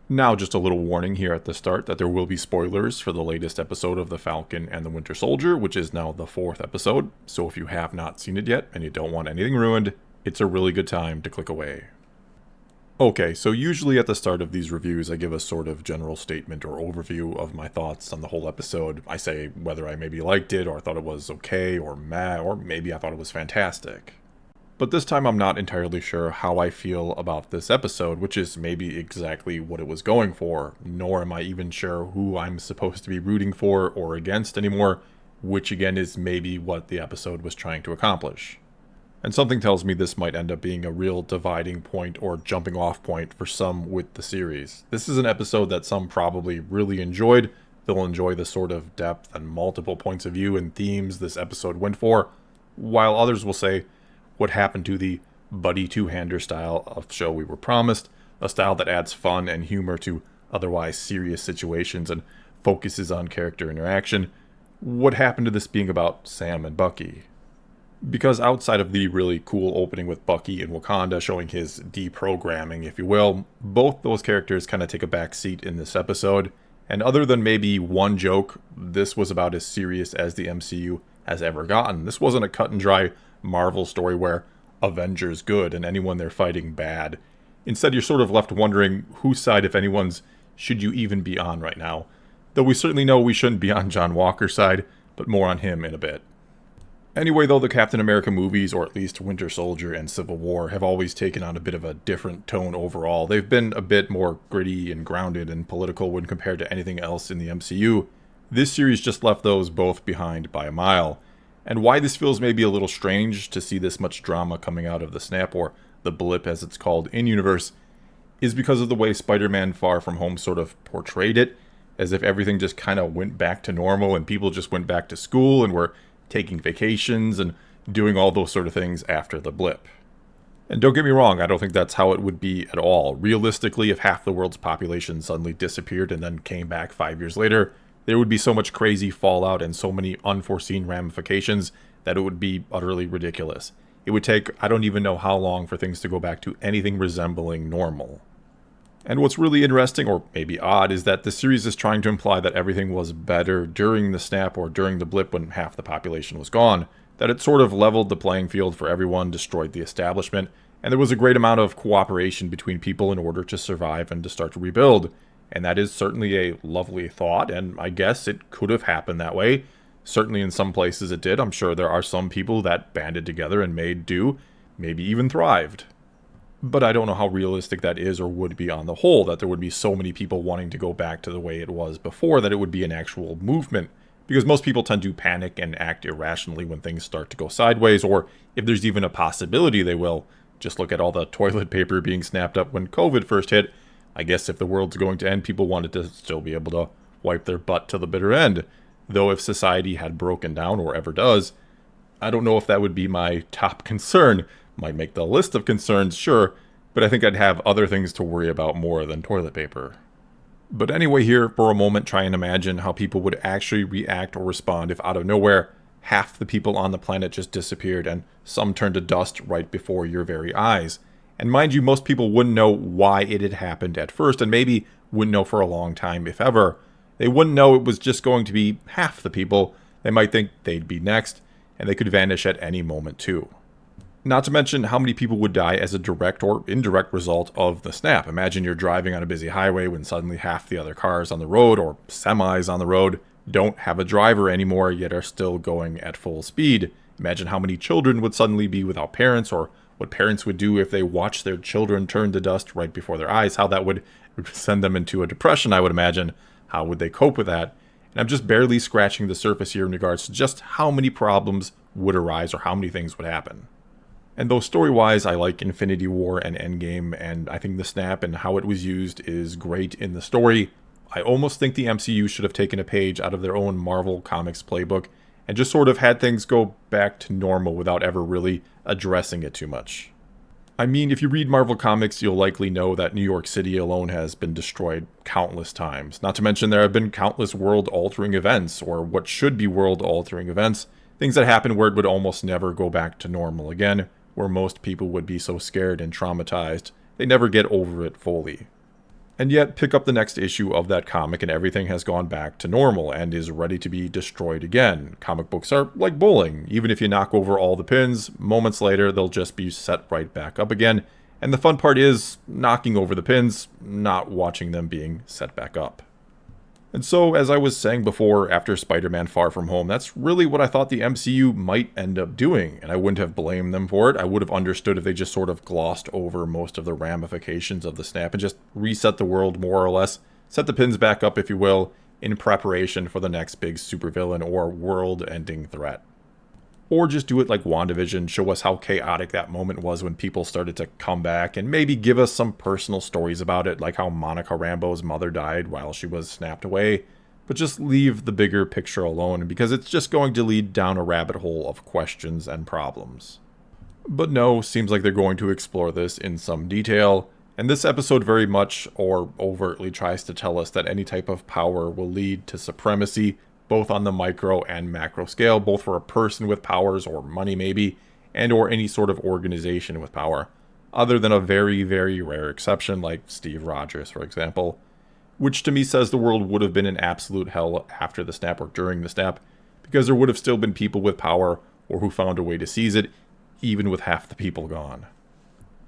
Now, just a little warning here at the start that there will be spoilers for the latest episode of The Falcon and the Winter Soldier, which is now the fourth episode. So if you have not seen it yet and you don't want anything ruined, it's a really good time to click away. Okay, so usually at the start of these reviews, I give a sort of general statement or overview of my thoughts on the whole episode. I say whether I maybe liked it, or thought it was okay, or meh, or maybe I thought it was fantastic. But this time I'm not entirely sure how I feel about this episode, which is maybe exactly what it was going for, nor am I even sure who I'm supposed to be rooting for or against anymore, which again is maybe what the episode was trying to accomplish. And something tells me this might end up being a real dividing point or jumping off point for some with the series. This is an episode that some probably really enjoyed. They'll enjoy the sort of depth and multiple points of view and themes this episode went for, while others will say, what happened to the buddy two-hander style of show we were promised, a style that adds fun and humor to otherwise serious situations and focuses on character interaction. What happened to this being about Sam and Bucky? Because outside of the really cool opening with Bucky in Wakanda showing his deprogramming, if you will, both those characters kind of take a back seat in this episode. And other than maybe one joke, this was about as serious as the MCU has ever gotten. This wasn't a cut and dry Marvel story where Avengers good and anyone they're fighting bad. Instead, you're sort of left wondering whose side, if anyone's, should you even be on right now. Though we certainly know we shouldn't be on John Walker's side, but more on him in a bit. Anyway, though, the Captain America movies, or at least Winter Soldier and Civil War, have always taken on a bit of a different tone overall. They've been a bit more gritty and grounded and political when compared to anything else in the MCU. This series just left those both behind by a mile. And why this feels maybe a little strange to see this much drama coming out of the snap, or the blip as it's called in-universe, is because of the way Spider-Man Far From Home sort of portrayed it, as if everything just kind of went back to normal and people just went back to school and were taking vacations and doing all those sort of things after the blip. And don't get me wrong, I don't think that's how it would be at all. Realistically, if half the world's population suddenly disappeared and then came back 5 years later, there would be so much crazy fallout and so many unforeseen ramifications that it would be utterly ridiculous. It would take, I don't even know how long for things to go back to anything resembling normal. And what's really interesting, or maybe odd, is that the series is trying to imply that everything was better during the snap or during the blip when half the population was gone, that it sort of leveled the playing field for everyone, destroyed the establishment, and there was a great amount of cooperation between people in order to survive and to start to rebuild. And that is certainly a lovely thought, and I guess it could have happened that way. Certainly in some places it did. I'm sure there are some people that banded together and made do, maybe even thrived. But I don't know how realistic that is or would be on the whole, that there would be so many people wanting to go back to the way it was before that it would be an actual movement. Because most people tend to panic and act irrationally when things start to go sideways, or if there's even a possibility they will. Just look at all the toilet paper being snapped up when COVID first hit. I guess if the world's going to end, people wanted to still be able to wipe their butt to the bitter end. Though if society had broken down, or ever does, I don't know if that would be my top concern. Might make the list of concerns, sure, but I think I'd have other things to worry about more than toilet paper. But anyway, here, for a moment, try and imagine how people would actually react or respond if out of nowhere, half the people on the planet just disappeared and some turned to dust right before your very eyes. And mind you, most people wouldn't know why it had happened at first, and maybe wouldn't know for a long time, if ever. They wouldn't know it was just going to be half the people. They might think they'd be next, and they could vanish at any moment too. Not to mention how many people would die as a direct or indirect result of the snap. Imagine you're driving on a busy highway when suddenly half the other cars on the road, or semis on the road, don't have a driver anymore, yet are still going at full speed. Imagine how many children would suddenly be without parents, or what parents would do if they watched their children turn to dust right before their eyes, how that would send them into a depression, I would imagine. How would they cope with that? And I'm just barely scratching the surface here in regards to just how many problems would arise or how many things would happen. And though story-wise I like Infinity War and Endgame, and I think the snap and how it was used is great in the story, I almost think the MCU should have taken a page out of their own Marvel Comics playbook and just sort of had things go back to normal without ever really addressing it too much. I mean, if you read Marvel Comics, you'll likely know that New York City alone has been destroyed countless times. Not to mention there have been countless world-altering events, or what should be world-altering events, things that happen where it would almost never go back to normal again, where most people would be so scared and traumatized, they never get over it fully. And yet, pick up the next issue of that comic and everything has gone back to normal and is ready to be destroyed again. Comic books are like bowling. Even if you knock over all the pins, moments later they'll just be set right back up again. And the fun part is knocking over the pins, not watching them being set back up. And so, as I was saying before, after Spider-Man Far From Home, that's really what I thought the MCU might end up doing, and I wouldn't have blamed them for it. I would have understood if they just sort of glossed over most of the ramifications of the snap and just reset the world more or less, set the pins back up, if you will, in preparation for the next big supervillain or world-ending threat. Or just do it like WandaVision, show us how chaotic that moment was when people started to come back, and maybe give us some personal stories about it, like how Monica Rambeau's mother died while she was snapped away, but just leave the bigger picture alone, because it's just going to lead down a rabbit hole of questions and problems. But no, seems like they're going to explore this in some detail, and this episode very much, or overtly, tries to tell us that any type of power will lead to supremacy, both on the micro and macro scale, both for a person with powers or money maybe, and or any sort of organization with power, other than a very, very rare exception like Steve Rogers, for example, which to me says the world would have been in absolute hell after the snap or during the snap, because there would have still been people with power or who found a way to seize it, even with half the people gone.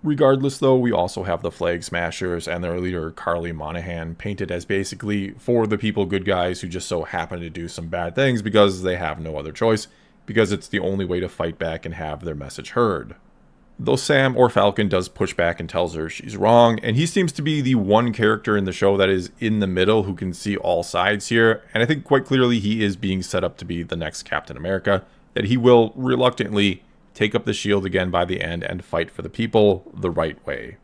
Regardless, though, we also have the Flag Smashers and their leader, Carly Monahan, painted as basically for the people good guys who just so happen to do some bad things because they have no other choice, because it's the only way to fight back and have their message heard. Though Sam, or Falcon, does push back and tells her she's wrong, and he seems to be the one character in the show that is in the middle who can see all sides here, and I think quite clearly he is being set up to be the next Captain America, that he will reluctantly take up the shield again by the end and fight for the people the right way.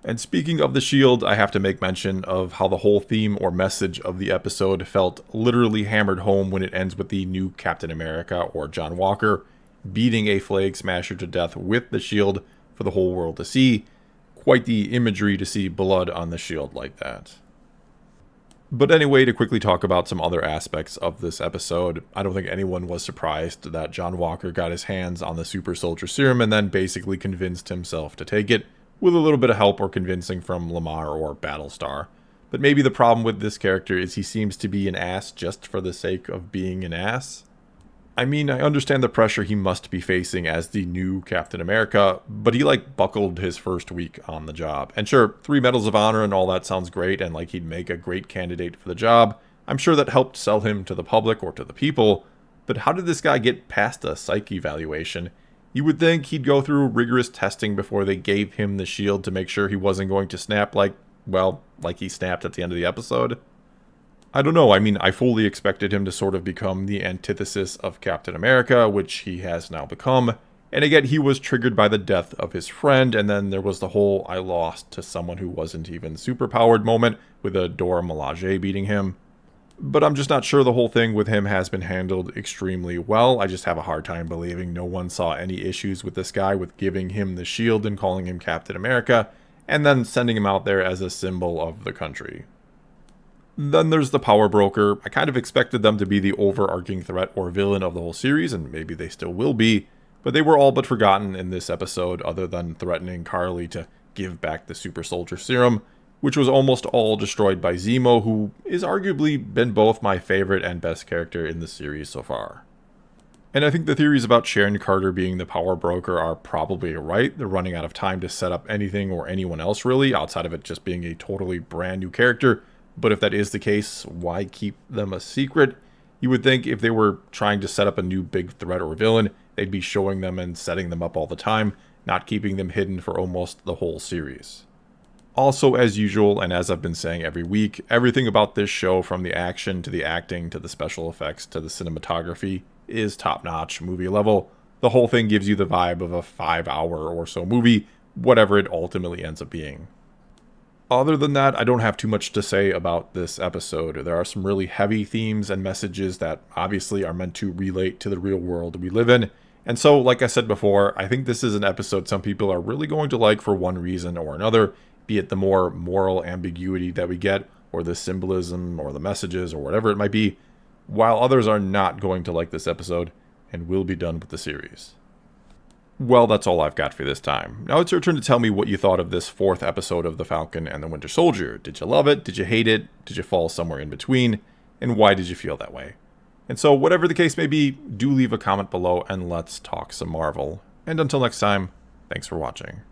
And speaking of the shield, I have to make mention of how the whole theme or message of the episode felt literally hammered home when it ends with the new Captain America, or John Walker, beating a Flag Smasher to death with the shield for the whole world to see. Quite the imagery to see blood on the shield like that. But anyway, to quickly talk about some other aspects of this episode, I don't think anyone was surprised that John Walker got his hands on the Super Soldier Serum and then basically convinced himself to take it, with a little bit of help or convincing from Lamar or Battlestar. But maybe the problem with this character is he seems to be an ass just for the sake of being an ass. I mean, I understand the pressure he must be facing as the new Captain America, but he buckled his first week on the job. And sure, 3 medals of honor and all that sounds great, and like he'd make a great candidate for the job. I'm sure that helped sell him to the public or to the people, but how did this guy get past a psych evaluation? You would think he'd go through rigorous testing before they gave him the shield to make sure he wasn't going to snap like he snapped at the end of the episode. I don't know, I mean, I fully expected him to sort of become the antithesis of Captain America, which he has now become, and again, he was triggered by the death of his friend, and then there was the whole I lost to someone who wasn't even superpowered moment, with a Dora Milaje beating him. But I'm just not sure the whole thing with him has been handled extremely well. I just have a hard time believing no one saw any issues with this guy with giving him the shield and calling him Captain America, and then sending him out there as a symbol of the country. Then there's the Power Broker. I kind of expected them to be the overarching threat or villain of the whole series, and maybe they still will be, but they were all but forgotten in this episode other than threatening Carly to give back the Super Soldier Serum, which was almost all destroyed by Zemo, who is arguably been both my favorite and best character in the series so far. And I think the theories about Sharon Carter being the Power Broker are probably right. They're running out of time to set up anything or anyone else really, outside of it just being a totally brand new character. But if that is the case, why keep them a secret? You would think if they were trying to set up a new big threat or villain, they'd be showing them and setting them up all the time, not keeping them hidden for almost the whole series. Also, as usual, and as I've been saying every week, everything about this show, from the action to the acting to the special effects to the cinematography, is top-notch movie level. The whole thing gives you the vibe of a 5-hour or so movie, whatever it ultimately ends up being. Other than that, I don't have too much to say about this episode. There are some really heavy themes and messages that obviously are meant to relate to the real world we live in. And so, like I said before, I think this is an episode some people are really going to like for one reason or another, be it the more moral ambiguity that we get, or the symbolism, or the messages, or whatever it might be, while others are not going to like this episode and will be done with the series. Well, that's all I've got for this time. Now it's your turn to tell me what you thought of this 4th episode of The Falcon and the Winter Soldier. Did you love it? Did you hate it? Did you fall somewhere in between? And why did you feel that way? And so, whatever the case may be, do leave a comment below and let's talk some Marvel. And until next time, thanks for watching.